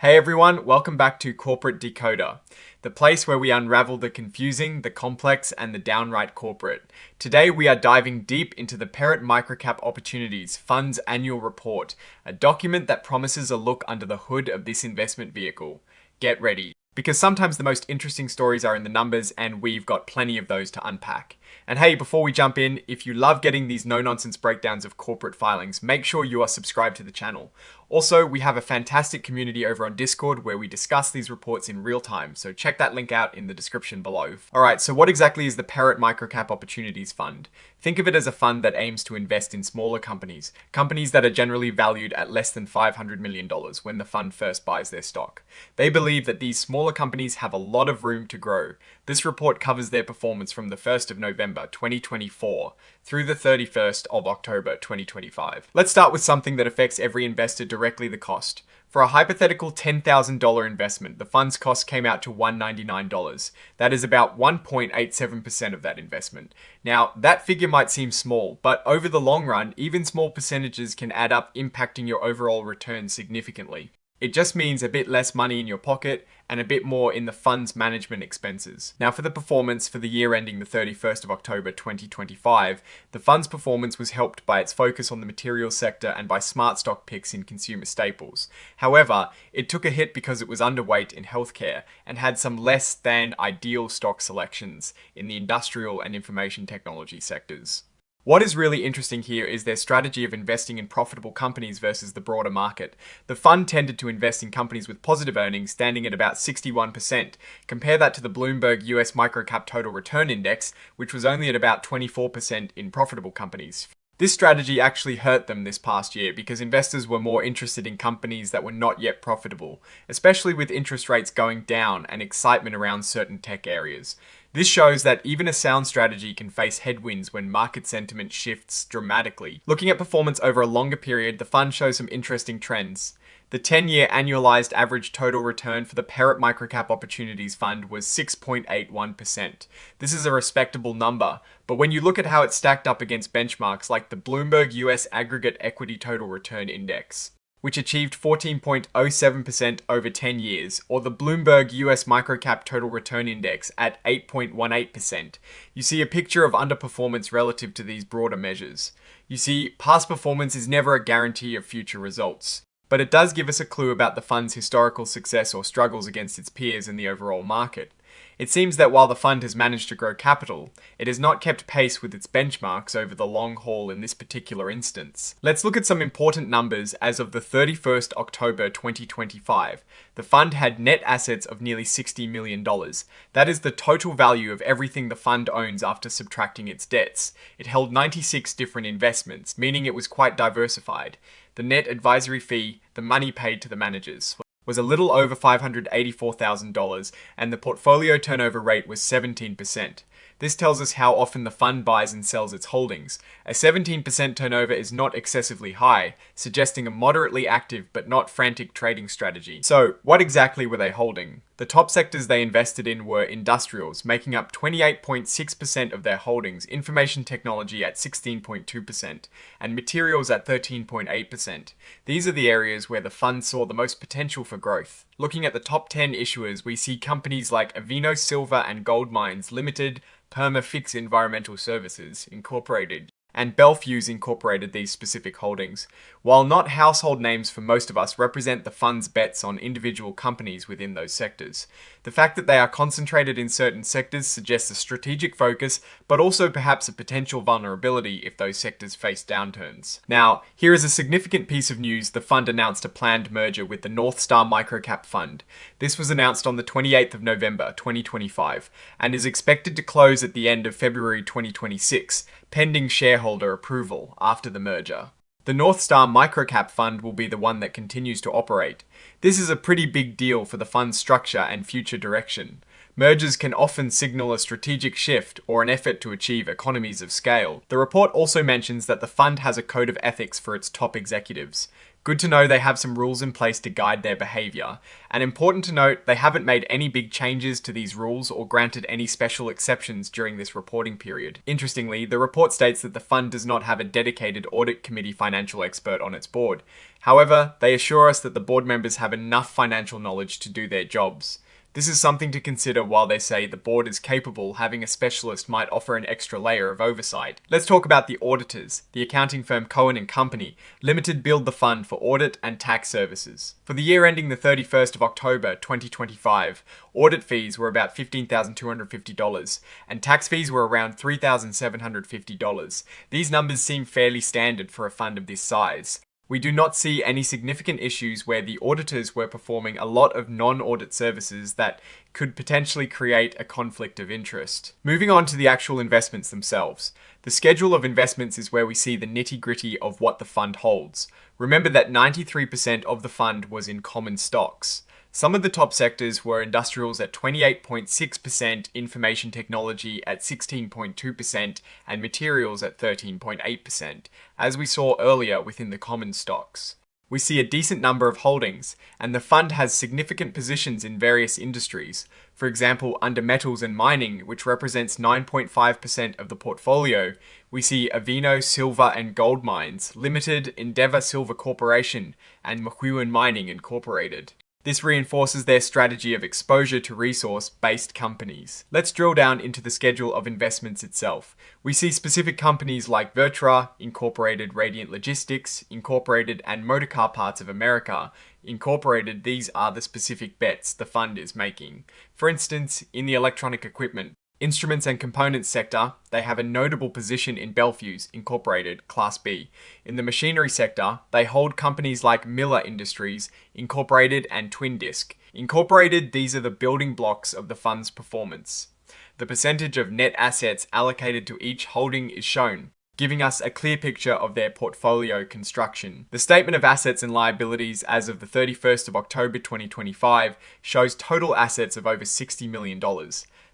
Hey everyone, welcome back to Corporate Decoder, the place where we unravel the confusing, the complex, and the downright corporate. Today we are diving deep into the Perritt MicroCap Opportunities Fund's annual report, a document that promises a look under the hood of this investment vehicle. Get ready, because sometimes the most interesting stories are in the numbers, and we've got plenty of those to unpack. And hey, before we jump in, if you love getting these no-nonsense breakdowns of corporate filings, make sure you are subscribed to the channel. Also, we have a fantastic community over on Discord where we discuss these reports in real time, so check that link out in the description below. Alright, so what exactly is the Perritt MicroCap Opportunities Fund? Think of it as a fund that aims to invest in smaller companies that are generally valued at less than $500 million when the fund first buys their stock. They believe that these smaller companies have a lot of room to grow. This report covers their performance from the 1st of November 2024 through the 31st of October 2025. Let's start with something that affects every investor directly: the cost. For a hypothetical $10,000 investment, the fund's cost came out to $199. That is about 1.87% of that investment. Now, that figure might seem small, but over the long run, even small percentages can add up, impacting your overall return significantly. It just means a bit less money in your pocket and a bit more in the fund's management expenses. Now, for the performance for the year ending the 31st of October 2025, the fund's performance was helped by its focus on the materials sector and by smart stock picks in consumer staples. However, it took a hit because it was underweight in healthcare and had some less than ideal stock selections in the industrial and information technology sectors. What is really interesting here is their strategy of investing in profitable companies versus the broader market. The fund tended to invest in companies with positive earnings, standing at about 61%. Compare that to the Bloomberg US MicroCap Total Return Index, which was only at about 24% in profitable companies. This strategy actually hurt them this past year because investors were more interested in companies that were not yet profitable, especially with interest rates going down and excitement around certain tech areas. This shows that even a sound strategy can face headwinds when market sentiment shifts dramatically. Looking at performance over a longer period, the fund shows some interesting trends. The 10-year annualized average total return for the Perritt MicroCap Opportunities Fund was 6.81%. This is a respectable number, but when you look at how it's stacked up against benchmarks like the Bloomberg US Aggregate Equity Total Return Index, which achieved 14.07% over 10 years, or the Bloomberg US Microcap Total Return Index at 8.18%, you see a picture of underperformance relative to these broader measures. You see, past performance is never a guarantee of future results, but it does give us a clue about the fund's historical success or struggles against its peers in the overall market. It seems that while the fund has managed to grow capital, it has not kept pace with its benchmarks over the long haul in this particular instance. Let's look at some important numbers as of the 31st October 2025. The fund had net assets of nearly $60 million. That is the total value of everything the fund owns after subtracting its debts. It held 96 different investments, meaning it was quite diversified. The net advisory fee, the money paid to the managers, was a little over $584,000, and the portfolio turnover rate was 17%. This tells us how often the fund buys and sells its holdings. A 17% turnover is not excessively high, suggesting a moderately active but not frantic trading strategy. So, what exactly were they holding? The top sectors they invested in were industrials, making up 28.6% of their holdings, information technology at 16.2%, and materials at 13.8%. These are the areas where the fund saw the most potential for growth. Looking at the top 10 issuers, we see companies like Avino Silver and Gold Mines Limited, Perma-Fix Environmental Services Incorporated, and Belfuse Incorporated these specific holdings. While not household names for most of us, represent the fund's bets on individual companies within those sectors. The fact that they are concentrated in certain sectors suggests a strategic focus, but also perhaps a potential vulnerability if those sectors face downturns. Now, here is a significant piece of news: the fund announced a planned merger with the North Star MicroCap Fund. This was announced on the 28th of November 2025, and is expected to close at the end of February 2026, pending shareholder approval after the merger. The North Star MicroCap Fund will be the one that continues to operate. This is a pretty big deal for the fund's structure and future direction. Mergers can often signal a strategic shift or an effort to achieve economies of scale. The report also mentions that the fund has a code of ethics for its top executives. Good to know they have some rules in place to guide their behaviour, and important to note they haven't made any big changes to these rules or granted any special exceptions during this reporting period. Interestingly, the report states that the fund does not have a dedicated audit committee financial expert on its board. However, they assure us that the board members have enough financial knowledge to do their jobs. This is something to consider while they say the board is capable. Having a specialist might offer an extra layer of oversight. Let's talk about the auditors. The accounting firm Cohen & Company Limited billed the fund for audit and tax services. For the year ending the 31st of October 2025, audit fees were about $15,250 and tax fees were around $3,750. These numbers seem fairly standard for a fund of this size. We do not see any significant issues where the auditors were performing a lot of non-audit services that could potentially create a conflict of interest. Moving on to the actual investments themselves. The schedule of investments is where we see the nitty-gritty of what the fund holds. Remember that 93% of the fund was in common stocks. Some of the top sectors were industrials at 28.6%, information technology at 16.2%, and materials at 13.8%, as we saw earlier within the common stocks. We see a decent number of holdings, and the fund has significant positions in various industries. For example, under metals and mining, which represents 9.5% of the portfolio, we see Avino Silver and Gold Mines Limited, Endeavour Silver Corporation, and McEwen Mining Incorporated. This reinforces their strategy of exposure to resource-based companies. Let's drill down into the schedule of investments itself. We see specific companies like Vertra, Incorporated, Radiant Logistics, Incorporated, and Motorcar Parts of America, Incorporated. These are the specific bets the fund is making. For instance, in the electronic equipment, instruments and components sector, they have a notable position in Bel Fuse, Incorporated, Class B. In the machinery sector, they hold companies like Miller Industries, Incorporated, and Twin Disc. Incorporated, these are the building blocks of the fund's performance. The percentage of net assets allocated to each holding is shown, giving us a clear picture of their portfolio construction. The statement of assets and liabilities as of the 31st of October 2025 shows total assets of over $60 million.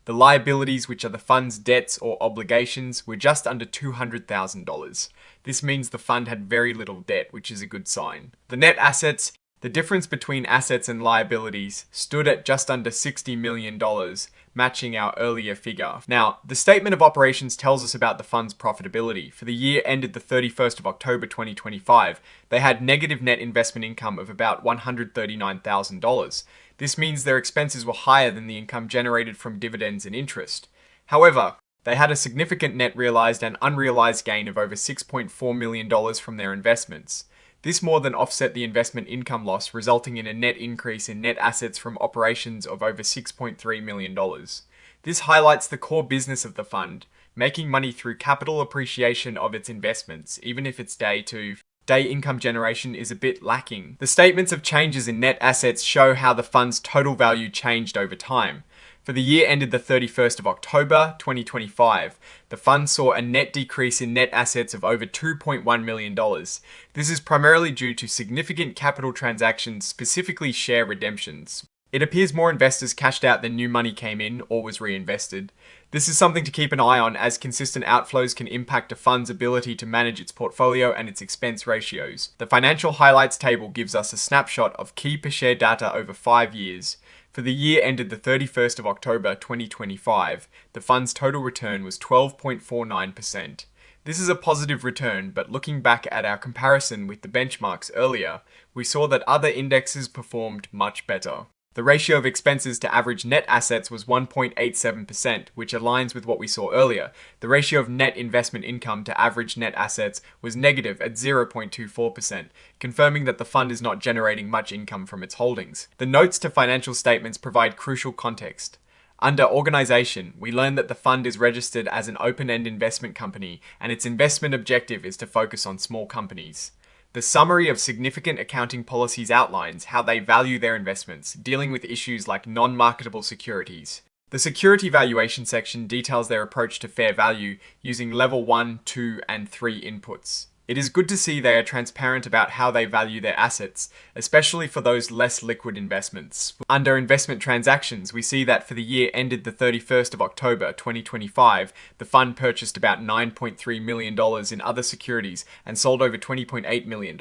The liabilities, which are the fund's debts or obligations, were just under $200,000. This means the fund had very little debt, which is a good sign. The net assets, the difference between assets and liabilities, stood at just under $60 million, matching our earlier figure. Now, the statement of operations tells us about the fund's profitability. For the year ended the 31st of October 2025, they had negative net investment income of about $139,000. This means their expenses were higher than the income generated from dividends and interest. However, they had a significant net realized and unrealized gain of over $6.4 million from their investments. This more than offset the investment income loss, resulting in a net increase in net assets from operations of over $6.3 million. This highlights the core business of the fund, making money through capital appreciation of its investments, even if its day income generation is a bit lacking. The statements of changes in net assets show how the fund's total value changed over time. For the year ended the 31st of October 2025, the fund saw a net decrease in net assets of over $2.1 million. This is primarily due to significant capital transactions, specifically share redemptions. It appears more investors cashed out than new money came in or was reinvested. This is something to keep an eye on, as consistent outflows can impact a fund's ability to manage its portfolio and its expense ratios. The financial highlights table gives us a snapshot of key per share data over 5 years. For the year ended the 31st of October 2025, the fund's total return was 12.49%. This is a positive return, but looking back at our comparison with the benchmarks earlier, we saw that other indexes performed much better. The ratio of expenses to average net assets was 1.87%, which aligns with what we saw earlier. The ratio of net investment income to average net assets was negative at 0.24%, confirming that the fund is not generating much income from its holdings. The notes to financial statements provide crucial context. Under organization, we learn that the fund is registered as an open-end investment company, and its investment objective is to focus on small companies. The summary of significant accounting policies outlines how they value their investments, dealing with issues like non-marketable securities. The security valuation section details their approach to fair value using level 1, 2, and 3 inputs. It is good to see they are transparent about how they value their assets, especially for those less liquid investments. Under investment transactions, we see that for the year ended the 31st of October 2025, the fund purchased about $9.3 million in other securities and sold over $20.8 million.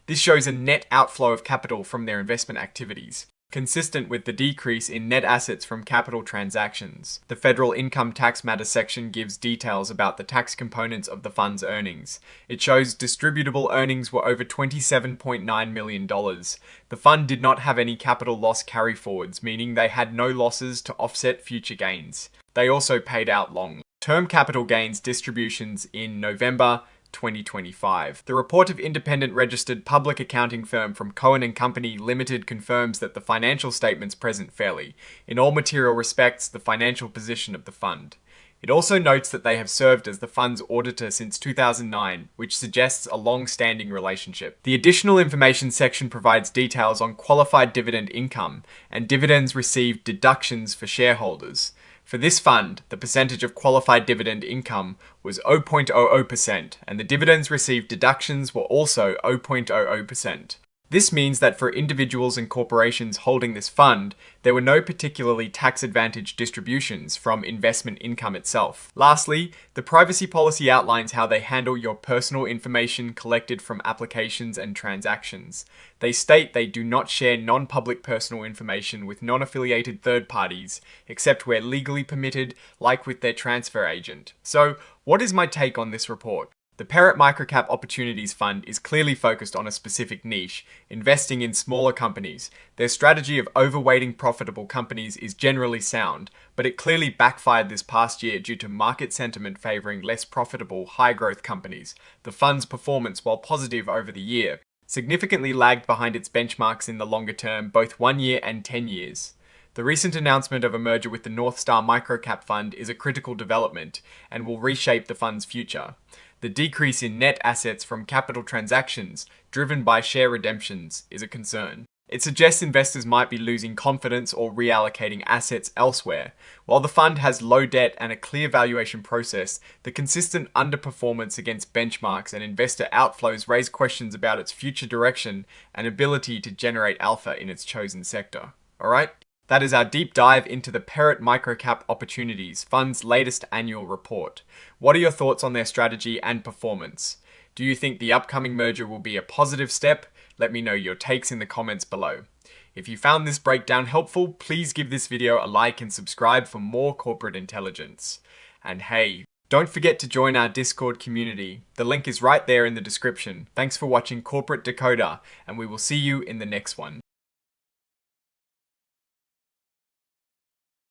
This shows a net outflow of capital from their investment activities, consistent with the decrease in net assets from capital transactions. The Federal Income Tax Matters section gives details about the tax components of the fund's earnings. It shows distributable earnings were over $27.9 million. The fund did not have any capital loss carryforwards, meaning they had no losses to offset future gains. They also paid out long-term capital gains distributions in November 2025. The report of independent registered public accounting firm from Cohen & Company Limited confirms that the financial statements present fairly, in all material respects, the financial position of the fund. It also notes that they have served as the fund's auditor since 2009, which suggests a long-standing relationship. The additional information section provides details on qualified dividend income and dividends received deductions for shareholders. For this fund, the percentage of qualified dividend income was 0.00%, and the dividends received deductions were also 0.00%. This means that for individuals and corporations holding this fund, there were no particularly tax-advantaged distributions from investment income itself. Lastly, the privacy policy outlines how they handle your personal information collected from applications and transactions. They state they do not share non-public personal information with non-affiliated third parties, except where legally permitted, like with their transfer agent. So, what is my take on this report? The Perritt MicroCap Opportunities Fund is clearly focused on a specific niche, investing in smaller companies. Their strategy of overweighting profitable companies is generally sound, but it clearly backfired this past year due to market sentiment favoring less profitable, high-growth companies. The fund's performance, while positive over the year, significantly lagged behind its benchmarks in the longer term, both 1 year and 10 years. The recent announcement of a merger with the North Star MicroCap Fund is a critical development and will reshape the fund's future. The decrease in net assets from capital transactions, driven by share redemptions, is a concern. It suggests investors might be losing confidence or reallocating assets elsewhere. While the fund has low debt and a clear valuation process, the consistent underperformance against benchmarks and investor outflows raise questions about its future direction and ability to generate alpha in its chosen sector. Alright? That is our deep dive into the Perritt MicroCap Opportunities Fund's latest annual report. What are your thoughts on their strategy and performance? Do you think the upcoming merger will be a positive step? Let me know your takes in the comments below. If you found this breakdown helpful, please give this video a like and subscribe for more corporate intelligence. And hey, don't forget to join our Discord community. The link is right there in the description. Thanks for watching Corporate Decoder, and we will see you in the next one.